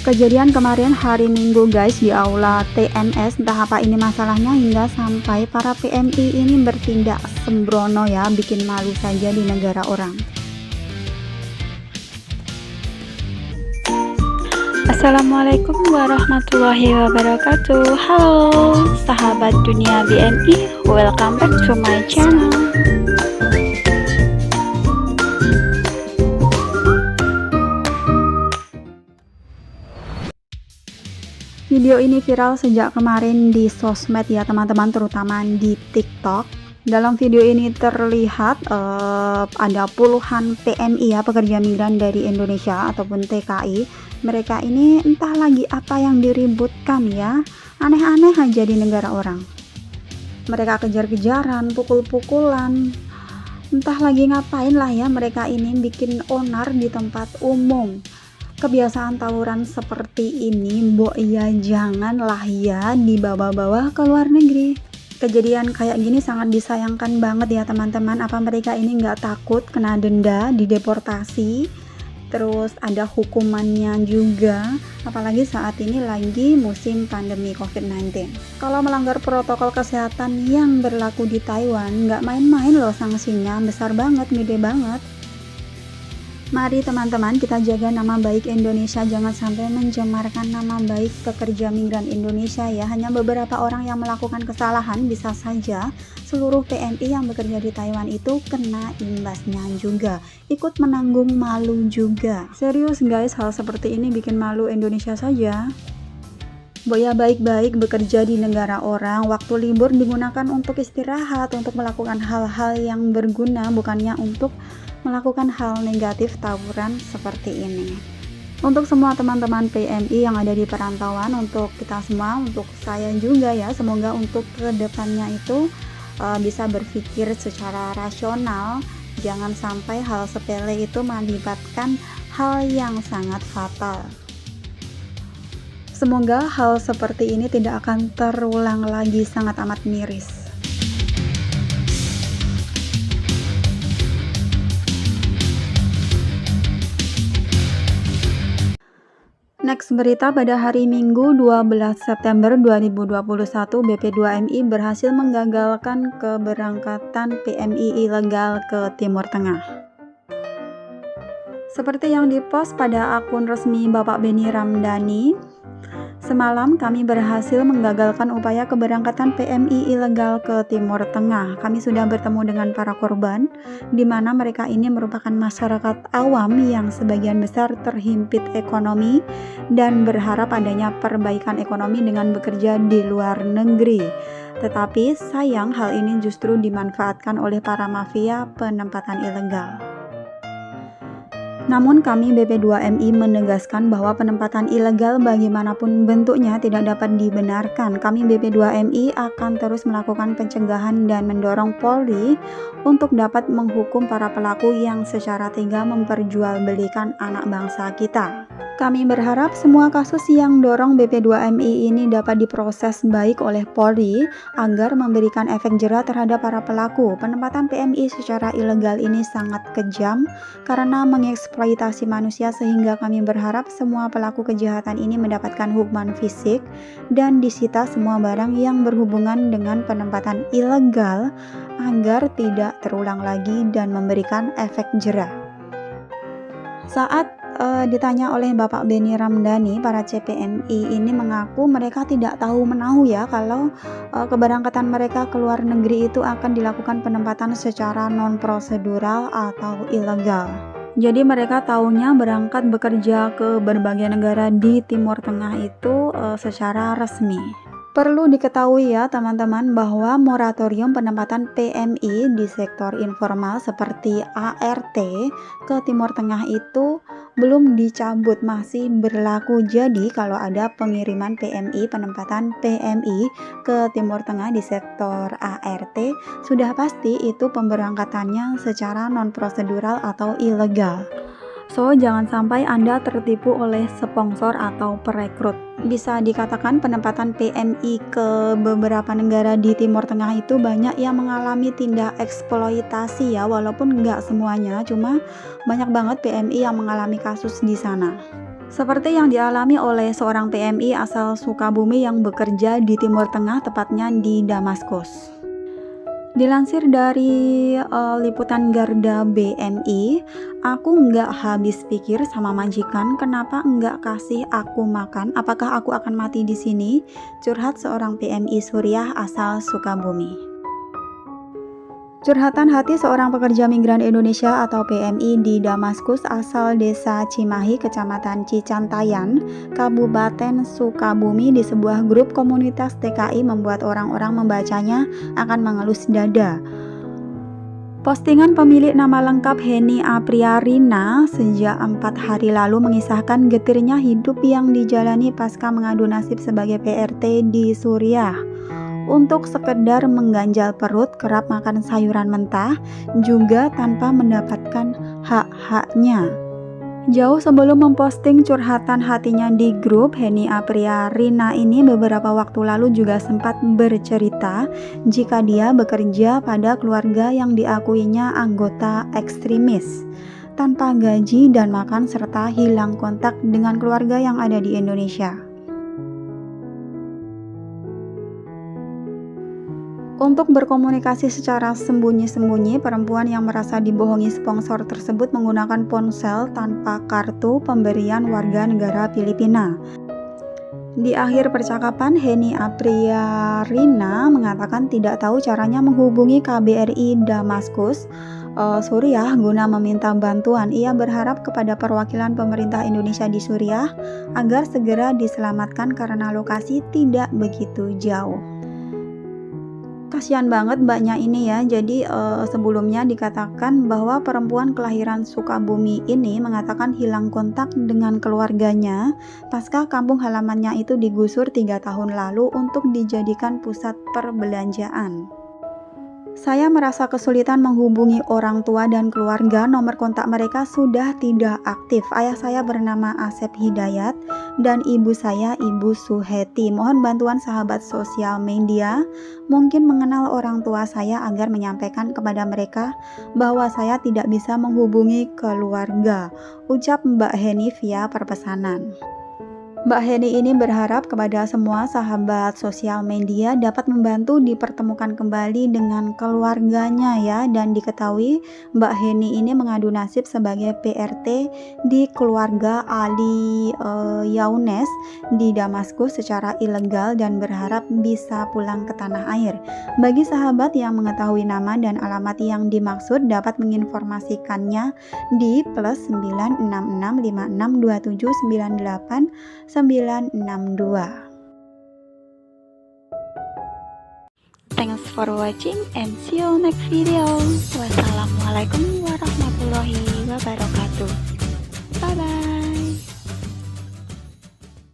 Kejadian kemarin hari Minggu guys di aula TNS, entah apa ini masalahnya hingga sampai para PMI ini bertindak sembrono ya, bikin malu saja di negara orang. Assalamualaikum warahmatullahi wabarakatuh. Halo sahabat dunia BMI, welcome back to my channel. Video ini viral sejak kemarin di sosmed ya teman-teman, terutama di TikTok. Dalam video ini terlihat ada puluhan PMI ya, pekerja migran dari Indonesia ataupun TKI. Mereka ini entah lagi apa yang diributkan ya, aneh-aneh aja di negara orang. Mereka kejar-kejaran, pukul-pukulan, entah lagi ngapain lah ya, mereka ini bikin onar di tempat umum. Kebiasaan tawuran seperti ini, mbok ya janganlah ya dibawa-bawa ke luar negeri. Kejadian kayak gini sangat disayangkan banget ya teman-teman. Apa mereka ini nggak takut kena denda, dideportasi, terus ada hukumannya juga, apalagi saat ini lagi musim pandemi COVID-19. Kalau melanggar protokol kesehatan yang berlaku di Taiwan, nggak main-main loh sanksinya, besar banget, gede banget. Mari teman-teman kita jaga nama baik Indonesia, jangan sampai mencemarkan nama baik pekerja migran Indonesia ya. Hanya beberapa orang yang melakukan kesalahan, bisa saja seluruh PMI yang bekerja di Taiwan itu kena imbasnya juga, ikut menanggung malu juga. Serius guys, hal seperti ini bikin malu Indonesia saja. Boya baik-baik bekerja di negara orang, waktu libur digunakan untuk istirahat, untuk melakukan hal-hal yang berguna, bukannya untuk melakukan hal negatif tawuran seperti ini. Untuk semua teman-teman PMI yang ada di perantauan, untuk kita semua, untuk saya juga ya, semoga untuk kedepannya itu bisa berpikir secara rasional, jangan sampai hal sepele itu mengakibatkan hal yang sangat fatal. Semoga hal seperti ini tidak akan terulang lagi, sangat amat miris. Next berita, pada hari Minggu 12 September 2021 BP2MI berhasil menggagalkan keberangkatan PMI ilegal ke Timur Tengah. Seperti yang dipost pada akun resmi Bapak Beni Ramdhani, semalam kami berhasil menggagalkan upaya keberangkatan PMI ilegal ke Timur Tengah. Kami sudah bertemu dengan para korban, di mana mereka ini merupakan masyarakat awam yang sebagian besar terhimpit ekonomi dan berharap adanya perbaikan ekonomi dengan bekerja di luar negeri. Tetapi sayang hal ini justru dimanfaatkan oleh para mafia penempatan ilegal. Namun kami BP2MI menegaskan bahwa penempatan ilegal bagaimanapun bentuknya tidak dapat dibenarkan. Kami BP2MI akan terus melakukan pencegahan dan mendorong Polri untuk dapat menghukum para pelaku yang secara tega memperjualbelikan anak bangsa kita. Kami berharap semua kasus yang dorong BP2MI ini dapat diproses baik oleh Polri agar memberikan efek jera terhadap para pelaku. Penempatan PMI secara ilegal ini sangat kejam karena mengeksploitasi manusia, sehingga kami berharap semua pelaku kejahatan ini mendapatkan hukuman fisik dan disita semua barang yang berhubungan dengan penempatan ilegal agar tidak terulang lagi dan memberikan efek jera. Saat ditanya oleh Bapak Beni Ramdhani, para CPMI ini mengaku mereka tidak tahu menahu ya kalau keberangkatan mereka ke luar negeri itu akan dilakukan penempatan secara non-prosedural atau ilegal. Jadi mereka tahunya berangkat bekerja ke berbagai negara di Timur Tengah itu secara resmi. Perlu diketahui ya teman-teman bahwa moratorium penempatan PMI di sektor informal seperti ART ke Timur Tengah itu belum dicabut, masih berlaku. Jadi kalau ada pengiriman PMI, penempatan PMI ke Timur Tengah di sektor ART, sudah pasti itu pemberangkatannya secara non-prosedural atau ilegal. So, jangan sampai Anda tertipu oleh sponsor atau perekrut. Bisa dikatakan penempatan PMI ke beberapa negara di Timur Tengah itu banyak yang mengalami tindak eksploitasi ya, walaupun nggak semuanya, cuma banyak banget PMI yang mengalami kasus di sana. Seperti yang dialami oleh seorang PMI asal Sukabumi yang bekerja di Timur Tengah, tepatnya di Damaskus. Dilansir dari liputan Garda BMI, aku nggak habis pikir sama majikan kenapa nggak kasih aku makan, apakah aku akan mati di sini? Curhat seorang PMI Suriah asal Sukabumi. Curhatan hati seorang pekerja migran Indonesia atau PMI di Damaskus asal desa Cimahi, Kecamatan Cicantayan, Kabupaten Sukabumi di sebuah grup komunitas TKI membuat orang-orang membacanya akan mengelus dada. Postingan pemilik nama lengkap Heni Apriarina sejak 4 hari lalu mengisahkan getirnya hidup yang dijalani pasca mengadu nasib sebagai PRT di Suriah. Untuk sekedar mengganjal perut, kerap makan sayuran mentah, juga tanpa mendapatkan hak-haknya. Jauh sebelum memposting curhatan hatinya di grup, Heni Apriarina ini beberapa waktu lalu juga sempat bercerita jika dia bekerja pada keluarga yang diakuinya anggota ekstremis, tanpa gaji dan makan serta hilang kontak dengan keluarga yang ada di Indonesia. Untuk berkomunikasi secara sembunyi-sembunyi, perempuan yang merasa dibohongi sponsor tersebut menggunakan ponsel tanpa kartu pemberian warga negara Filipina. Di akhir percakapan, Heni Apriarina mengatakan tidak tahu caranya menghubungi KBRI Damaskus, Suriah guna meminta bantuan. Ia berharap kepada perwakilan pemerintah Indonesia di Suriah agar segera diselamatkan karena lokasi tidak begitu jauh. Kasihan banget mbaknya ini ya. Jadi sebelumnya dikatakan bahwa perempuan kelahiran Sukabumi ini mengatakan hilang kontak dengan keluarganya pasca kampung halamannya itu digusur 3 tahun lalu untuk dijadikan pusat perbelanjaan. Saya merasa kesulitan menghubungi orang tua dan keluarga, nomor kontak mereka sudah tidak aktif. Ayah saya bernama Asep Hidayat dan ibu saya Ibu Suheti. Mohon bantuan sahabat sosial media, mungkin mengenal orang tua saya agar menyampaikan kepada mereka bahwa saya tidak bisa menghubungi keluarga, ucap Mbak Heni via perpesanan. Mbak Heni ini berharap kepada semua sahabat sosial media dapat membantu dipertemukan kembali dengan keluarganya ya. Dan diketahui Mbak Heni ini mengadu nasib sebagai PRT di keluarga Ali Yaunes di Damaskus secara ilegal dan berharap bisa pulang ke tanah air. Bagi sahabat yang mengetahui nama dan alamat yang dimaksud dapat menginformasikannya di +966562798 962. Thanks for watching and see you next video. Wassalamualaikum warahmatullahi wabarakatuh.